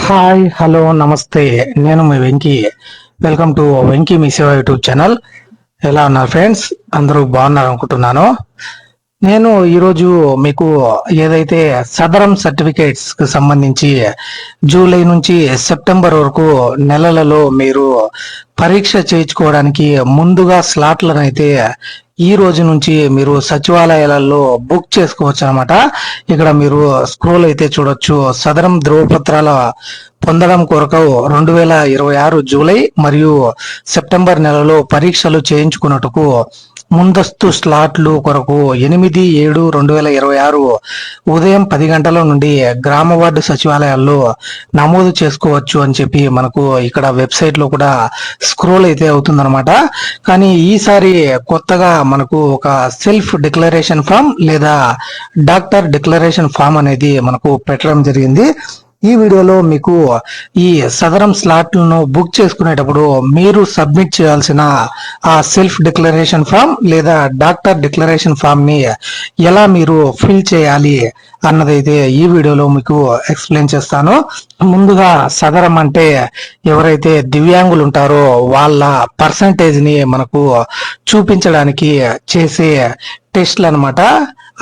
Hi hello నమస్తే. నేను మీ Venky. Welcome to Venky మీ సేవ యూట్యూబ్ ఛానల్. ఎలా ఉన్నారు ఫ్రెండ్స్? అందరూ బాగున్నారు అనుకుంటున్నాను. నేను ఈరోజు మీకు ఏదైతే సదరం సర్టిఫికేట్స్ కు సంబంధించి జూలై నుంచి సెప్టెంబర్ వరకు నెలలలో మీరు పరీక్ష చేయించుకోవడానికి ముందుగా స్లాట్లను అయితే ఈ రోజు నుంచి మీరు సచివాలయాలలో బుక్ చేసుకోవచ్చు అనమాట. ఇక్కడ మీరు స్క్రోల్ అయితే చూడొచ్చు. సదరం ధ్రువపత్రాల పొందడం కొరకు 2026 జూలై మరియు సెప్టెంబర్ నెలలో పరీక్షలు చేయించుకున్నట్టుకు ముందస్తు స్లాట్లు కొరకు 8/7/2026 ఉదయం 10 గంటల నుండి గ్రామ వార్డు సచివాలయాల్లో నమోదు చేసుకోవచ్చు అని చెప్పి మనకు ఇక్కడ వెబ్సైట్ లో కూడా స్క్రోల్ అయితే అవుతుందన్నమాట. కానీ ఈసారి కొత్తగా మనకు ఒక సెల్ఫ్ డిక్లరేషన్ ఫామ్ లేదా డాక్టర్ డిక్లరేషన్ ఫామ్ అనేది మనకు పెట్టడం జరిగింది. ఈ వీడియోలో మీకు ఈ సదరం స్లాట్లను బుక్ చేసుకునేటప్పుడు మీరు సబ్మిట్ చేయాల్సిన ఆ సెల్ఫ్ డిక్లరేషన్ ఫామ్ లేదా డాక్టర్ డిక్లరేషన్ ఫామ్ ని ఎలా మీరు ఫిల్ చేయాలి అన్నదైతే ఈ వీడియోలో మీకు ఎక్స్ప్లెయిన్ చేస్తాను. ముందుగా సదరం అంటే ఎవరైతే దివ్యాంగులు ఉంటారో వాళ్ళ పర్సంటేజ్ ని మనకు చూపించడానికి చేసే టెస్ట్లు అనమాట.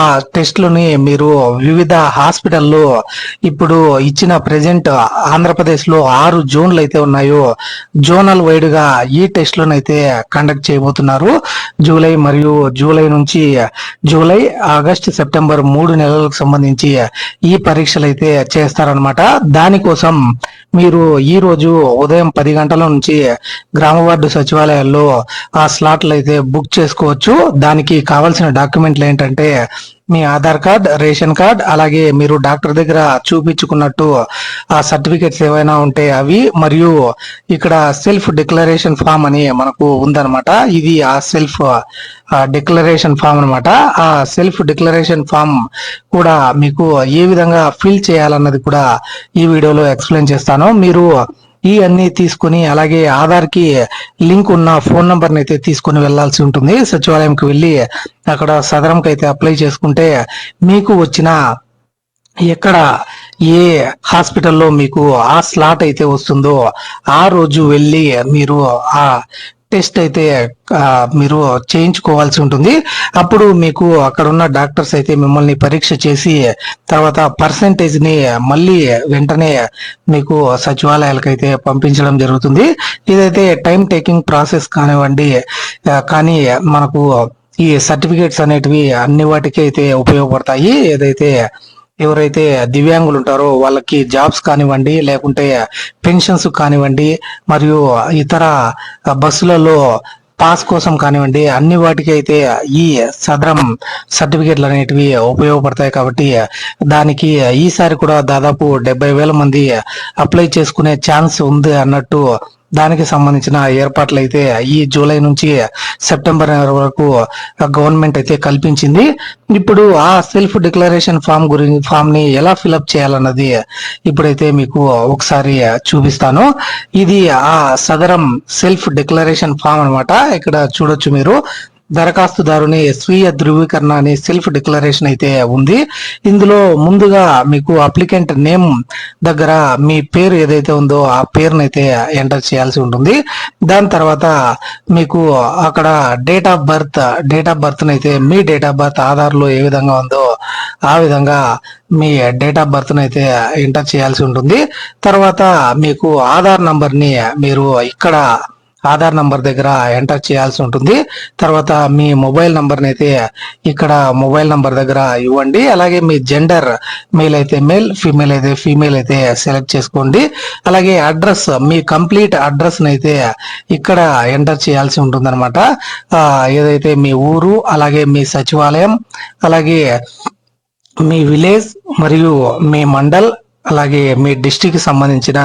ఆ టెస్ట్లని మీరు వివిధ హాస్పిటల్లో ఇప్పుడు ఇచ్చిన ప్రెజెంట్ ఆంధ్రప్రదేశ్ లో 6 జోన్లు అయితే ఉన్నాయో జోనల్ వైడ్ గా ఈ టెస్ట్లను అయితే కండక్ట్ చేయబోతున్నారు. జూలై నుంచి జూలై, ఆగస్ట్, సెప్టెంబర్ 3 నెలలకు సంబంధించి ఈ పరీక్షలు అయితే చేస్తారనమాట. దానికోసం మీరు ఈ రోజు ఉదయం 10 గంటల నుంచి గ్రామ వార్డు సచివాలయాల్లో ఆ స్లాట్లు అయితే బుక్ చేసుకోవచ్చు. దానికి కావాల్సిన డాక్యుమెంట్లు ఏంటంటే మీ ఆధార్ కార్డ్, రేషన్ కార్డ్, అలాగే మీరు డాక్టర్ దగ్గర చూపించుకున్నట్టు ఆ సర్టిఫికేట్స్ ఏవైనా ఉంటే అవి, మరియు ఇక్కడ సెల్ఫ్ డిక్లరేషన్ ఫామ్ అని మనకు ఉందన్నమాట. ఇది ఆ సెల్ఫ్ డిక్లరేషన్ ఫామ్ అనమాట. ఆ సెల్ఫ్ డిక్లరేషన్ ఫామ్ కూడా మీకు ఏ విధంగా ఫిల్ చేయాలన్నది కూడా ఈ వీడియోలో ఎక్స్ప్లెయిన్ చేస్తాను. మీరు ఈ అన్ని తీసుకుని అలాగే ఆధార్ కి లింక్ ఉన్న ఫోన్ నంబర్ ని అయితే తీసుకుని వెళ్లాల్సి ఉంటుంది. సచివాలయంకి వెళ్ళి అక్కడ సదరంకి అయితే అప్లై చేసుకుంటే మీకు వచ్చిన ఎక్కడ ఏ హాస్పిటల్లో మీకు ఆ స్లాట్ అయితే వస్తుందో ఆ రోజు వెళ్ళి మీరు ఆ టెస్ట్ అయితే మీరు చేయించుకోవాల్సి ఉంటుంది. అప్పుడు మీకు అక్కడ ఉన్న డాక్టర్స్ అయితే మిమ్మల్ని పరీక్ష చేసి తర్వాత పర్సంటేజ్ ని మళ్ళీ వెంటనే మీకు సచివాలయాలకు అయితే పంపించడం జరుగుతుంది. ఇదైతే టైం టేకింగ్ ప్రాసెస్ కానివ్వండి, కానీ మనకు ఈ సర్టిఫికేట్స్ అనేటివి అన్ని వాటికి అయితే ఉపయోగపడతాయి. ఏదైతే ఎవరైతే దివ్యాంగులు ఉంటారో వాళ్ళకి జాబ్స్ కానివ్వండి, లేకుంటే పెన్షన్స్ కానివ్వండి, మరియు ఇతర బస్సులలో పాస్ కోసం కానివ్వండి, అన్ని వాటికి అయితే ఈ సదరం సర్టిఫికేట్లు అనేటివి ఉపయోగపడతాయి. కాబట్టి దానికి ఈసారి కూడా దాదాపు 70,000 మంది అప్లై చేసుకునే ఛాన్స్ ఉంది అన్నట్టు దానికి సంబంధించిన ఏర్పాట్లు అయితే ఈ జూలై నుంచి సెప్టెంబర్ వరకు గవర్నమెంట్ అయితే కల్పించింది. ఇప్పుడు ఆ సెల్ఫ్ డిక్లరేషన్ ఫామ్ ని ఎలా ఫిలప్ చేయాలన్నది ఇప్పుడైతే మీకు ఒకసారి చూపిస్తాను. ఇది ఆ సదరం సెల్ఫ్ డిక్లరేషన్ ఫామ్ అనమాట. ఇక్కడ చూడొచ్చు మీరు దరఖాస్తుదారుని స్వీయ ధృవీకరణ అనే సెల్ఫ్ డిక్లరేషన్ అయితే ఉంది. ఇందులో ముందుగా మీకు అప్లికెంట్ నేమ్ దగ్గర మీ పేరు ఏదైతే ఉందో ఆ పేరునైతే ఎంటర్ చేయాల్సి ఉంటుంది. దాని తర్వాత మీకు అక్కడ డేట్ ఆఫ్ బర్త్ అయితే మీ డేట్ ఆఫ్ బర్త్ ఆధార్ లో ఏ విధంగా ఉందో ఆ విధంగా మీ డేట్ ఆఫ్ బర్త్ అయితే ఎంటర్ చేయాల్సి ఉంటుంది. తర్వాత మీకు ఆధార్ నంబర్ ని మీరు ఇక్కడ ఆధార్ నంబర్ దగ్గర ఎంటర్ చేయాల్సి ఉంటుంది. తర్వాత మీ మొబైల్ నంబర్ అయితే ఇక్కడ మొబైల్ నంబర్ దగ్గర ఇవ్వండి. అలాగే మీ జెండర్ మేల్ అయితే మేల్, ఫీమేల్ అయితే ఫీమేల్ అయితే సెలెక్ట్ చేసుకోండి. అలాగే అడ్రస్, మీ కంప్లీట్ అడ్రస్ అయితే ఇక్కడ ఎంటర్ చేయాల్సి ఉంటుంది అనమాట. ఏదైతే మీ ఊరు, అలాగే మీ సచివాలయం, అలాగే మీ విలేజ్ మరియు మీ మండల్, అలాగే మీ డిస్టిక్ సంబంధించిన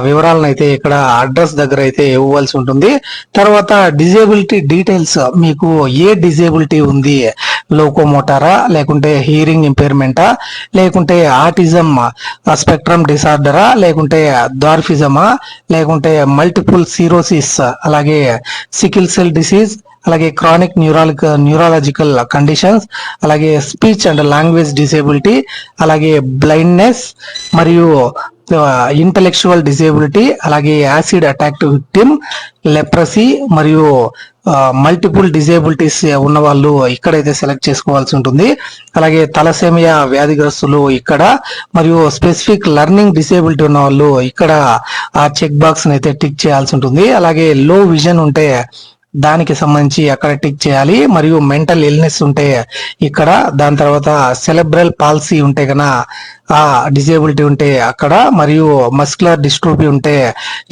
వివరాలను అయితే ఇక్కడ అడ్రస్ దగ్గర అయితే ఇవ్వాల్సి ఉంటుంది. తర్వాత డిజేబిలిటీ డీటెయిల్స్, మీకు ఏ డిజేబిలిటీ ఉంది, లోకోమోటారా, లేకుంటే హియరింగ్ ఇంపైర్మెంటా, లేకుంటే ఆటిజం స్పెక్ట్రమ్ డిసార్డరా, లేకుంటే ద్వార్ఫిజమా, లేకుంటే మల్టిపుల్ సిరోసిస్, అలాగే సికిల్ సెల్ డిసీజ్, అలాగే క్రానిక్ న్యూరాలజికల్ కండిషన్స్, అలాగే స్పీచ్ అండ్ లాంగ్వేజ్ డిసేబిలిటీ, అలాగే బ్లైండ్నెస్ మరియు ఇంటలెక్చువల్ డిసేబిలిటీ, అలాగే యాసిడ్ అటాక్ విక్టిమ్, లెప్రసీ మరియు మల్టిపుల్ డిజేబిలిటీస్ ఉన్న వాళ్ళు ఇక్కడైతే సెలెక్ట్ చేసుకోవాల్సి ఉంటుంది. అలాగే తలసేమియా వ్యాధిగ్రస్తులు ఇక్కడ, మరియు స్పెసిఫిక్ లెర్నింగ్ డిసేబిలిటీ ఉన్న వాళ్ళు ఇక్కడ ఆ చెక్ బాక్స్ అయితే టిక్ చేయాల్సి ఉంటుంది. అలాగే లో విజన్ ఉంటే దానికి సంబంధించి అక్కడ టిక్ చేయాలి. మరియు మెంటల్ ఇల్నెస్ ఉంటే ఇక్కడ, దాని తర్వాత సెలబ్రల్ పాలసీ ఉంటే కన్నా ఆ డిజేబిలిటీ ఉంటే అక్కడ, మరియు మస్కులర్ డిస్ట్రోఫీ ఉంటే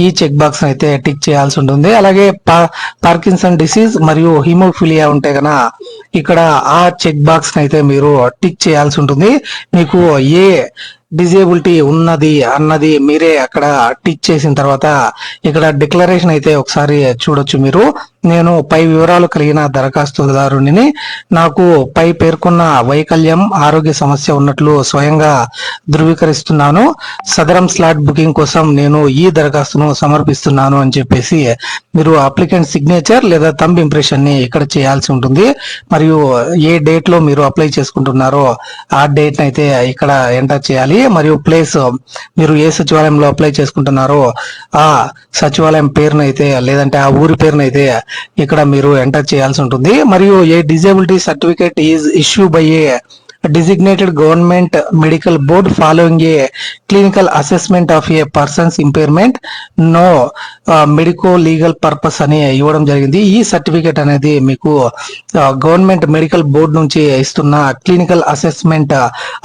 ఈ చెక్ బాక్స్ అయితే టిక్ చేయాల్సి ఉంటుంది. అలాగే పార్కిన్సన్ డిసీజ్ మరియు హిమోఫిలియా ఉంటే కన్నా ఇక్కడ ఆ చెక్ బాక్స్ అయితే మీరు టిక్ చేయాల్సి ఉంటుంది. మీకు ఏ డిజేబిలిటీ ఉన్నది అన్నది మీరే అక్కడ టిక్ చేసిన తర్వాత ఇక్కడ డిక్లరేషన్ అయితే ఒకసారి చూడొచ్చు మీరు. నేను పై వివరాలు కలిగిన దరఖాస్తుదారుని, నాకు పై పేర్కొన్న వైకల్యం ఆరోగ్య సమస్య ఉన్నట్లు స్వయంగా ధృవీకరిస్తున్నాను. సదరం స్లాట్ బుకింగ్ కోసం నేను ఈ దరఖాస్తును సమర్పిస్తున్నాను అని చెప్పేసి మీరు అప్లికెంట్ సిగ్నేచర్ లేదా థంబ్ ఇంప్రెషన్ ని ఇక్కడ చేయాల్సి ఉంటుంది. మరియు ఏ డేట్ లో మీరు అప్లై చేసుకుంటున్నారో ఆ డేట్ అయితే ఇక్కడ ఎంటర్ చేయాలి. మరియు ప్లేస్, మీరు ఏ సచివాలయంలో అప్లై చేసుకుంటున్నారో ఆ సచివాలయం పేరునైతే లేదంటే ఆ ఊరి పేరునైతే ఇక్కడ మీరు ఎంటర్ చేయాల్సి ఉంటుంది. మరియు a disability certificate is issue by a designated government medical board following a clinical assessment of a person's impairment, no medico legal purpose అని ఇవ్వడం జరిగింది. ఈ సర్టిఫికేట్ అనేది మీకు గవర్నమెంట్ మెడికల్ బోర్డు నుంచి ఇస్తున్న clinical assessment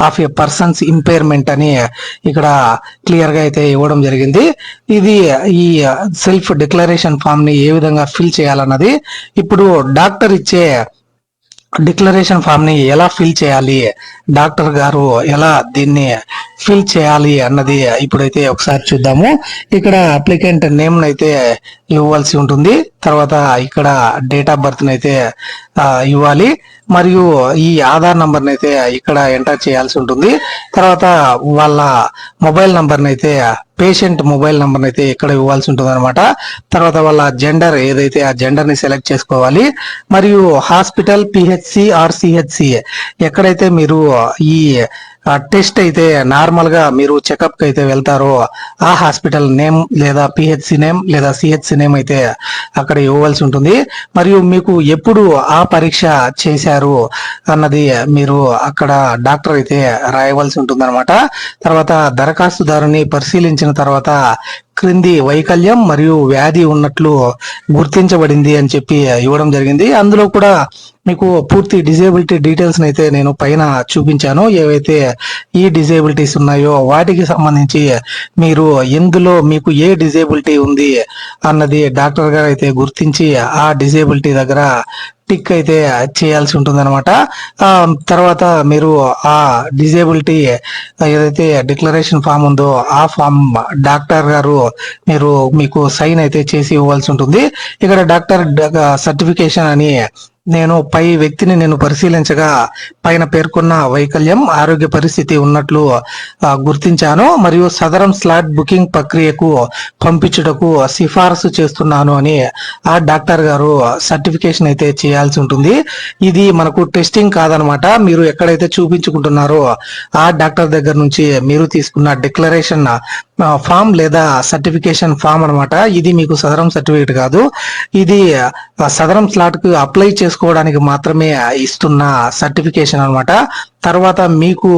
of A persons impairment అని ఇక్కడ క్లియర్ గా అయితే ఇవ్వడం జరిగింది. ఇది ఈ సెల్ఫ్ డిక్లరేషన్ ఫామ్ ని ఏ విధంగా ఫిల్ చేయాలన్నది, ఇప్పుడు డాక్టర్ ఇచ్చే డిక్లరేషన్ ఫామ్ ని ఎలా ఫిల్ చేయాలి, డాక్టర్ గారు ఎలా దీన్ని ఫిల్ చేయాలి అన్నది ఇప్పుడైతే ఒకసారి చూద్దాము. ఇక్కడ అప్లికెంట్ నేమ్ అయితే ఇవ్వాల్సి ఉంటుంది. తర్వాత ఇక్కడ డేట్ ఆఫ్ బర్త్ అయితే ఇవ్వాలి. మరియు ఈ ఆధార్ నంబర్ అయితే ఇక్కడ ఎంటర్ చేయాల్సి ఉంటుంది. తర్వాత వాళ్ళ మొబైల్ నంబర్ అయితే, పేషెంట్ మొబైల్ నంబర్ అయితే ఇక్కడ ఇవ్వాల్సి ఉంటుంది అనమాట. తర్వాత వాళ్ళ జెండర్ ఏదైతే ఆ జెండర్ ని సెలెక్ట్ చేసుకోవాలి. మరియు హాస్పిటల్, పిహెచ్సి ఆర్ సిహెచ్సి ఎక్కడైతే మీరు ఈ టెస్ట్ అయితే నార్మల్ గా మీరు చెకప్ కి అయితే వెళ్తారో ఆ హాస్పిటల్ నేమ్ లేదా పిహెచ్సి నేమ్ లేదా సిహెచ్సి నేమ్ అయితే అక్కడ ఇవ్వాల్సి ఉంటుంది. మరియు మీకు ఎప్పుడు ఆ పరీక్ష చేశారు అన్నది మీరు అక్కడ డాక్టర్ అయితే రాయవలసి ఉంటుంది అనమాట. తర్వాత దరఖాస్తుదారుని పరిశీలించిన తర్వాత క్రింది వైకల్యం మరియు వ్యాధి ఉన్నట్లు గుర్తించబడింది అని చెప్పి ఇవ్వడం జరిగింది. అందులో కూడా మీకు పూర్తి డిజేబిలిటీ డీటెయిల్స్ అయితే నేను పైన చూపించాను. ఏవైతే ఈ డిజేబిలిటీస్ ఉన్నాయో వాటికి సంబంధించి మీరు ఎందులో మీకు ఏ డిజేబిలిటీ ఉంది అన్నది డాక్టర్ గారు అయితే గుర్తించి ఆ డిజేబిలిటీ దగ్గర టిక్ అయితే చేయాల్సి ఉంటుంది అనమాట. తర్వాత మీరు ఆ డిజేబిలిటీ ఏదైతే డిక్లరేషన్ ఫామ్ ఉందో ఆ ఫామ్ డాక్టర్ గారు మీకు సైన్ అయితే చేసి ఇవ్వాల్సి ఉంటుంది. ఇక్కడ డాక్టర్ సర్టిఫికేషన్ అని నేను పై వ్యక్తిని నేను పరిశీలించగా పైన పేర్కొన్న వైకల్యం ఆరోగ్య పరిస్థితి ఉన్నట్లు గుర్తించాను, మరియు సదరం స్లాట్ బుకింగ్ ప్రక్రియకు పంపించుటకు సిఫారసు చేస్తున్నాను అని ఆ డాక్టర్ గారు సర్టిఫికేషన్ అయితే చేయాల్సి ఉంటుంది. ఇది మనకు టెస్టింగ్ కాదనమాట. మీరు ఎక్కడైతే చూపించుకుంటున్నారో ఆ డాక్టర్ దగ్గర నుంచి మీరు తీసుకున్న డిక్లరేషన్ ఫామ్ లేదా సర్టిఫికేషన్ ఫామ్ అనమాట. ఇది మీకు సదరం సర్టిఫికేట్ కాదు. ఇది సదరం స్లాట్ కు అప్లై చేసుకోవడానికి మాత్రమే ఇస్తున్న సర్టిఫికేషన్ అనమాట. తర్వాత మీకు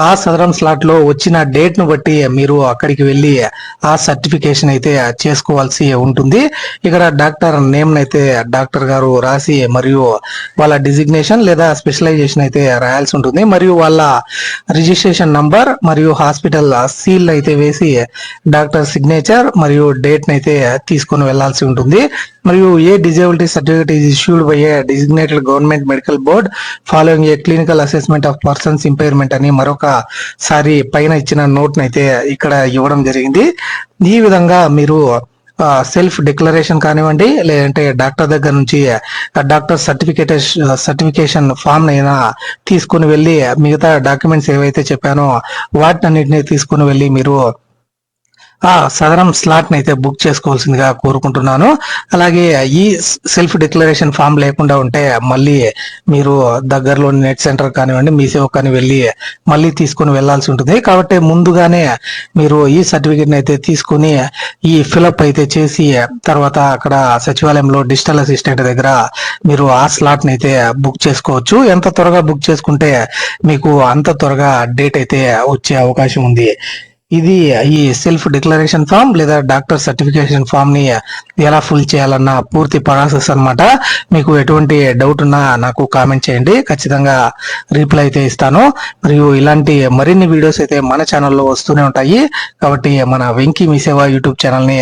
ఆ సదరం స్లాట్ లో వచ్చిన డేట్ ను బట్టి మీరు అక్కడికి వెళ్ళి ఆ సర్టిఫికేషన్ అయితే చేసుకోవాల్సి ఉంటుంది. ఇక్కడ డాక్టర్ నేమ్ అయితే డాక్టర్ గారు రాసి మరియు వాళ్ళ డిజిగ్నేషన్ లేదా స్పెషలైజేషన్ అయితే రాయాల్సి ఉంటుంది. మరియు వాళ్ళ రిజిస్ట్రేషన్ నంబర్ మరియు హాస్పిటల్ సీల్ అయితే వేసి డాక్టర్ సిగ్నేచర్ మరియు డేట్ అయితే తీసుకొని వెళ్లాల్సి ఉంటుంది. మరియు a disability certificate is issued by a designated government medical board following a clinical assessment of persons impairment అని మరొకసారి పైన ఇచ్చిన నోట్ నైతే ఇక్కడ ఇవ్వడం జరిగింది. ఈ విధంగా మీరు సెల్ఫ్ డిక్లరేషన్ కానివ్వండి, లేదంటే డాక్టర్ దగ్గర నుంచి డాక్టర్ సర్టిఫికేషన్ ఫామ్ అయినా తీసుకుని వెళ్ళి మిగతా డాక్యుమెంట్స్ ఏవైతే చెప్పానో వాటినన్నింటినీ తీసుకుని వెళ్ళి మీరు సదరం స్లాట్ ని అయితే బుక్ చేసుకోవాల్సిందిగా కోరుకుంటున్నాను. అలాగే ఈ సెల్ఫ్ డిక్లరేషన్ ఫామ్ లేకుండా ఉంటే మళ్ళీ మీరు దగ్గరలోని నెట్ సెంటర్ కానివ్వండి, మీ సేవ కానీ వెళ్ళి మళ్ళీ తీసుకొని వెళ్లాల్సి ఉంటుంది. కాబట్టి ముందుగానే మీరు ఈ సర్టిఫికేట్ ని అయితే తీసుకుని ఈ ఫిలప్ అయితే చేసి తర్వాత అక్కడ సచివాలయంలో డిజిటల్ అసిస్టెంట్ దగ్గర మీరు ఆ స్లాట్ ని అయితే బుక్ చేసుకోవచ్చు. ఎంత త్వరగా బుక్ చేసుకుంటే మీకు అంత త్వరగా డేట్ అయితే వచ్చే అవకాశం ఉంది. ఇది ఈ సెల్ఫ్ డిక్లరేషన్ ఫామ్ లేదా డాక్టర్ సర్టిఫికేషన్ ఫామ్ ని ఎలా ఫుల్ చేయాలన్న పూర్తి ప్రాసెస్ అన్నమాట. మీకు ఎటువంటి డౌట్ ఉన్నా నాకు కామెంట్ చేయండి, ఖచ్చితంగా రిప్లై అయితే ఇస్తాను. మరియు ఇలాంటి మరిన్ని వీడియోస్ అయితే మన ఛానల్లో వస్తూనే ఉంటాయి. కాబట్టి మన వెంకీ మీ సేవ యూట్యూబ్ ఛానల్ ని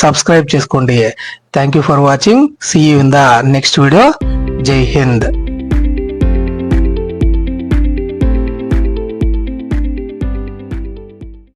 సబ్స్క్రైబ్ చేసుకోండి. Thank you for watching. See you in the next video. Jai Hind.